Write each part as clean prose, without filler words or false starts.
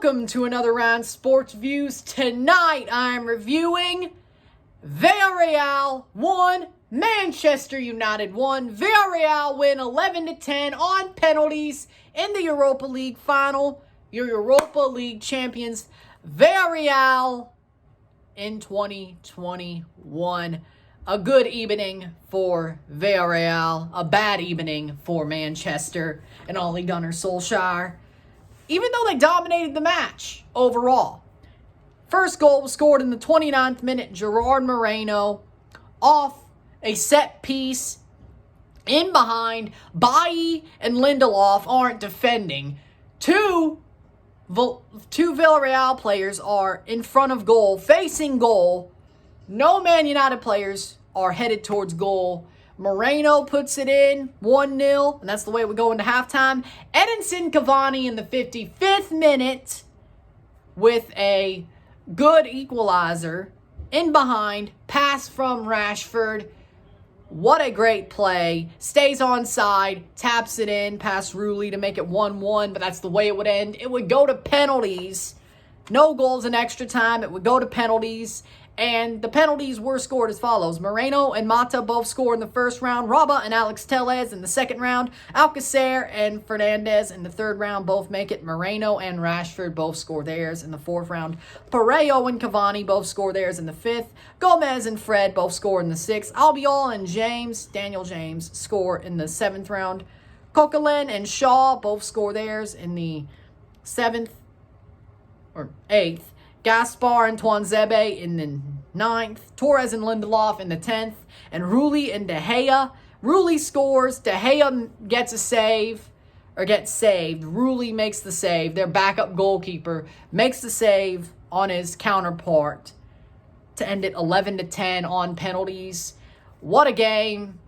Welcome to another round of Sports Views. Tonight I'm reviewing Villarreal 1, Manchester United 1. Villarreal win 11-10 on penalties in the Europa League final. Your Europa League champions, Villarreal, in 2021. A good evening for Villarreal, a bad evening for Manchester and Ole Gunnar Solskjaer. Even though they dominated the match overall. First goal was scored in the 29th minute. Gerard Moreno off a set piece in behind. Bailly and Lindelof aren't defending. Two Villarreal players are in front of goal, facing goal. No Man United players are headed towards goal. Moreno puts it in, 1-0, and that's the way it would go into halftime. Edinson Cavani in the 55th minute with a good equalizer. In behind, pass from Rashford. What a great play. Stays onside, taps it in, past Rulli to make it 1-1, but that's the way it would end. It would go to penalties. No goals in extra time. It would go to penalties. And the penalties were scored as follows. Moreno and Mata both score in the first round. Rabah and Alex Tellez in the second round. Alcacer and Fernandez in the third round both make it. Moreno and Rashford both score theirs in the fourth round. Parejo and Cavani both score theirs in the fifth. Gomez and Fred both score in the sixth. Albiol and Daniel James, score in the seventh round. Coquelin and Shaw both score theirs in the seventh or eighth. Gaspar and Tuanzebe in the 9th. Torres and Lindelof in the 10th. And Rulli and De Gea. Rulli scores. De Gea gets a save. Or gets saved. Rulli makes the save. Their backup goalkeeper makes the save on his counterpart to end it 11-10 on penalties. What a game.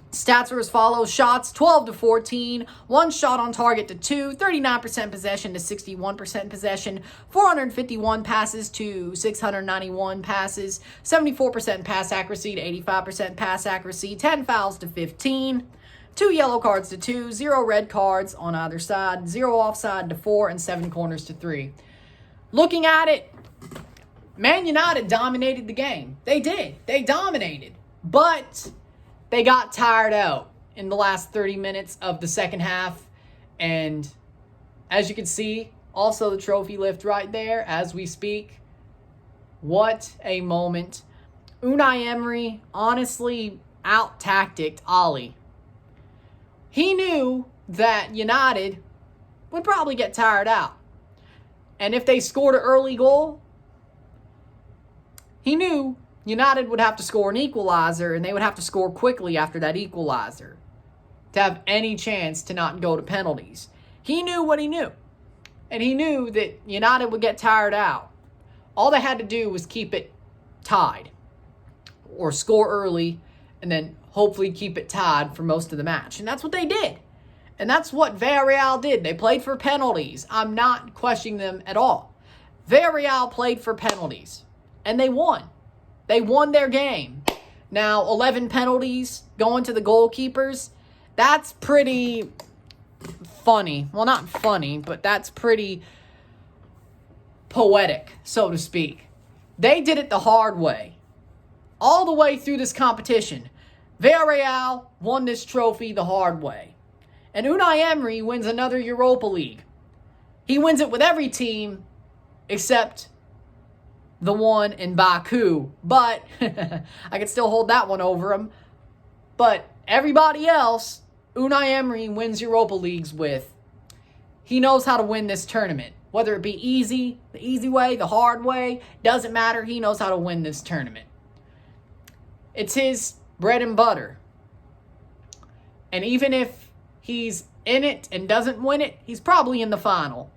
Stats are as follows. Shots, 12-14. One shot on target to 2. 39% possession to 61% possession. 451 passes to 691 passes. 74% pass accuracy to 85% pass accuracy. 10 fouls to 15. 2 yellow cards to 2. 0 red cards on either side. 0 offside to 4. And 7 corners to 3. Looking at it, Man United dominated the game. They did. They dominated. But they got tired out in the last 30 minutes of the second half. And as you can see, also the trophy lift right there as we speak. What a moment. Unai Emery honestly out-tacticked Ole. He knew that United would probably get tired out. And if they scored an early goal, he knew United would have to score an equalizer, and they would have to score quickly after that equalizer to have any chance to not go to penalties. He knew what he knew. And he knew that United would get tired out. All they had to do was keep it tied or score early and then hopefully keep it tied for most of the match. And that's what they did. And that's what Villarreal did. They played for penalties. I'm not questioning them at all. Villarreal played for penalties, and they won. They won their game. Now, 11 penalties going to the goalkeepers. That's pretty funny. Well, not funny, but that's pretty poetic, so to speak. They did it the hard way. All the way through this competition, Villarreal won this trophy the hard way. And Unai Emery wins another Europa League. He wins it with every team except the one in Baku, but I could still hold that one over him. But everybody else, Unai Emery wins Europa Leagues with. He knows how to win this tournament. Whether it be easy, the easy way, the hard way, doesn't matter. He knows how to win this tournament. It's his bread and butter. And even if he's in it and doesn't win it, he's probably in the final.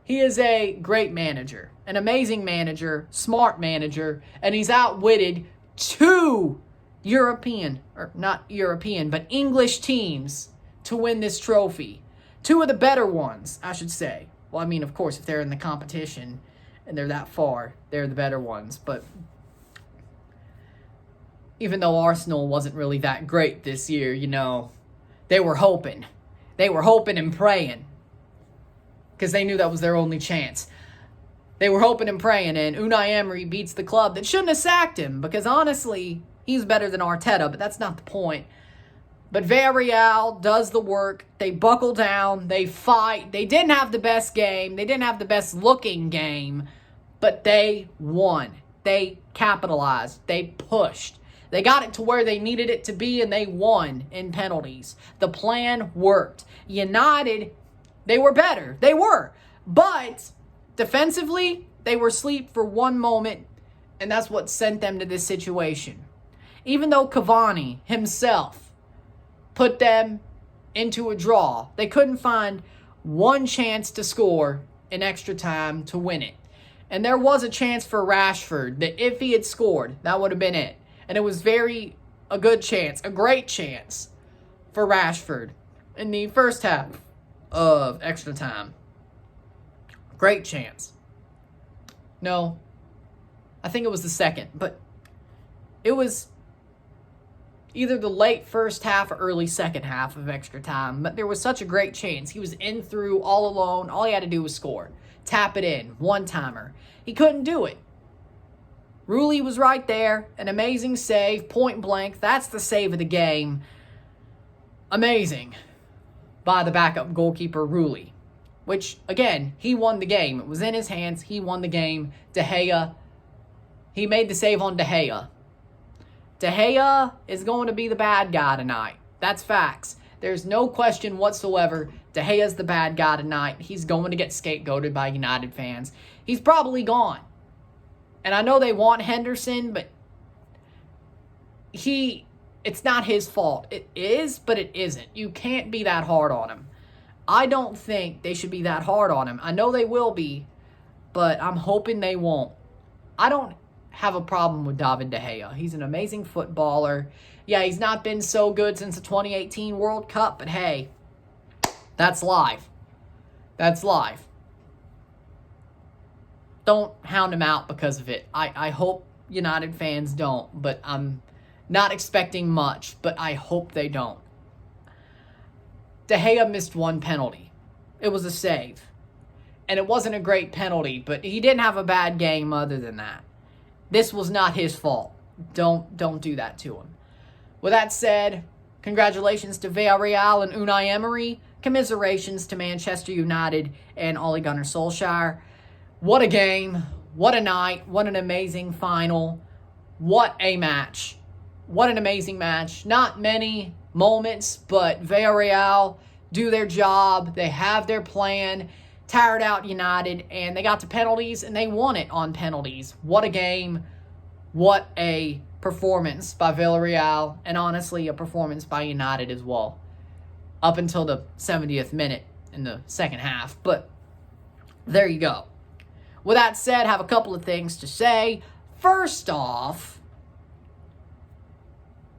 He is a great manager, an amazing manager, smart manager, and he's outwitted 2 English teams to win this trophy. 2 of the better ones, I should say. Well, I mean, of course, if they're in the competition and they're that far, they're the better ones. But even though Arsenal wasn't really that great this year, they were hoping. They were hoping and praying. because they knew that was their only chance. They were hoping and praying, and Unai Emery beats the club that shouldn't have sacked him, because honestly, he's better than Arteta, but that's not the point. But Villarreal does the work. They buckle down. They fight. They didn't have the best game. They didn't have the best looking game, but they won. They capitalized. They pushed. They got it to where they needed it to be, and they won in penalties. The plan worked. United, they were better. They were. But defensively, they were asleep for one moment, and that's what sent them to this situation. Even though Cavani himself put them into a draw, they couldn't find one chance to score in extra time to win it. And there was a chance for Rashford that if he had scored, that would have been it. And it was a good chance, a great chance for Rashford in the first half of extra time. Great chance. No, I think it was the second, but it was either the late first half or early second half of extra time. But there was such a great chance. He was in through all alone. All he had to do was score. Tap it in. One-timer. He couldn't do it. Rulli was right there. An amazing save. Point blank. That's the save of the game. Amazing. By the backup goalkeeper, Rulli. Which, again, he won the game. It was in his hands. He won the game. De Gea. He made the save on De Gea. De Gea is going to be the bad guy tonight. That's facts. There's no question whatsoever. De Gea's the bad guy tonight. He's going to get scapegoated by United fans. He's probably gone. And I know they want Henderson, but it's not his fault. It is, but it isn't. You can't be that hard on him. I don't think they should be that hard on him. I know they will be, but I'm hoping they won't. I don't have a problem with David De Gea. He's an amazing footballer. Yeah, he's not been so good since the 2018 World Cup, but hey, that's life. That's life. Don't hound him out because of it. I hope United fans don't, but I'm not expecting much, but I hope they don't. De Gea missed one penalty. It was a save. And it wasn't a great penalty, but he didn't have a bad game other than that. This was not his fault. Don't do that to him. With that said, congratulations to Villarreal and Unai Emery. Commiserations to Manchester United and Ole Gunnar Solskjaer. What a game. What a night. What an amazing final. What a match. What an amazing match. Not many moments, but Villarreal do their job. They have their plan. Tired out United, and they got to penalties, and they won it on penalties. What a game. What a performance by Villarreal, and honestly, a performance by United as well. Up until the 70th minute in the second half, but there you go. With that said, I have a couple of things to say. First off,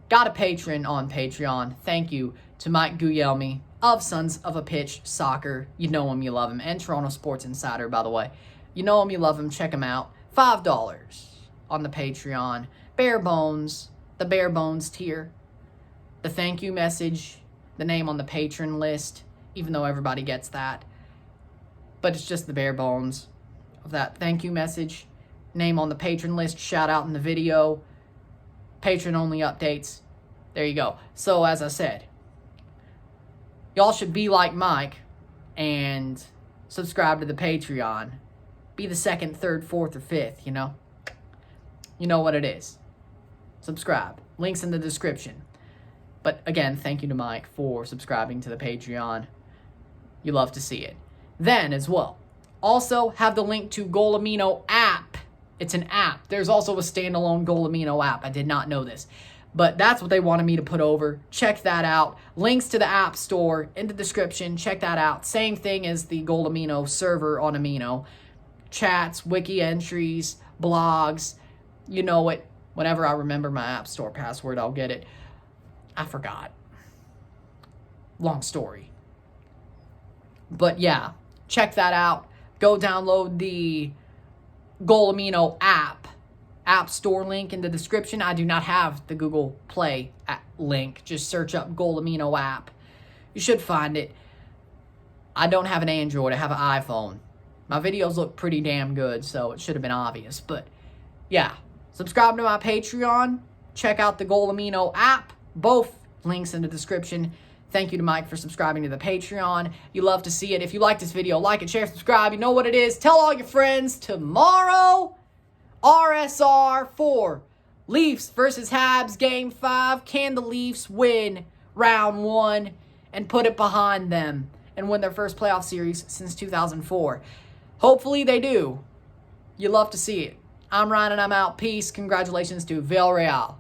got a patron on Patreon. Thank you to Mike Guglielmi of Sons of a Pitch Soccer. You know him, you love him. And Toronto Sports Insider, by the way. You know him, you love him. Check him out. $5 on the Patreon. Bare bones. The bare bones tier. The thank you message. The name on the patron list. Even though everybody gets that. But it's just the bare bones of that thank you message. Name on the patron list. Shout out in the video. Patron only updates. There you go. So as I said, y'all should be like Mike and subscribe to the Patreon. Be the second, third, fourth, or fifth, you know? You know what it is. Subscribe. Links in the description. But again, thank you to Mike for subscribing to the Patreon. You love to see it. Then, as well, also have the link to Golamino app. It's an app. There's also a standalone Golamino app. I did not know this. But that's what they wanted me to put over. Check that out. Links to the App Store in the description. Check that out. Same thing as the Golamino server on Amino. Chats, wiki entries, blogs. You know it. Whenever I remember my App Store password, I'll get it. I forgot. Long story. But yeah, check that out. Go download the Golamino App Store link in the description. I do not have the Google Play link. Just search up Golamino app. You should find it. I don't have an Android. I have an iPhone. My videos look pretty damn good, so it should have been obvious. But, yeah. Subscribe to my Patreon. Check out the Guglielmi app. Both links in the description. Thank you to Mike for subscribing to the Patreon. You love to see it. If you like this video, like it, share, subscribe. You know what it is. Tell all your friends. Tomorrow, RSR3. Leafs versus Habs, Game 5. Can the Leafs win round 1 and put it behind them and win their first playoff series since 2004? Hopefully they do. You love to see it. I'm Ryan and I'm out. Peace. Congratulations to Villarreal.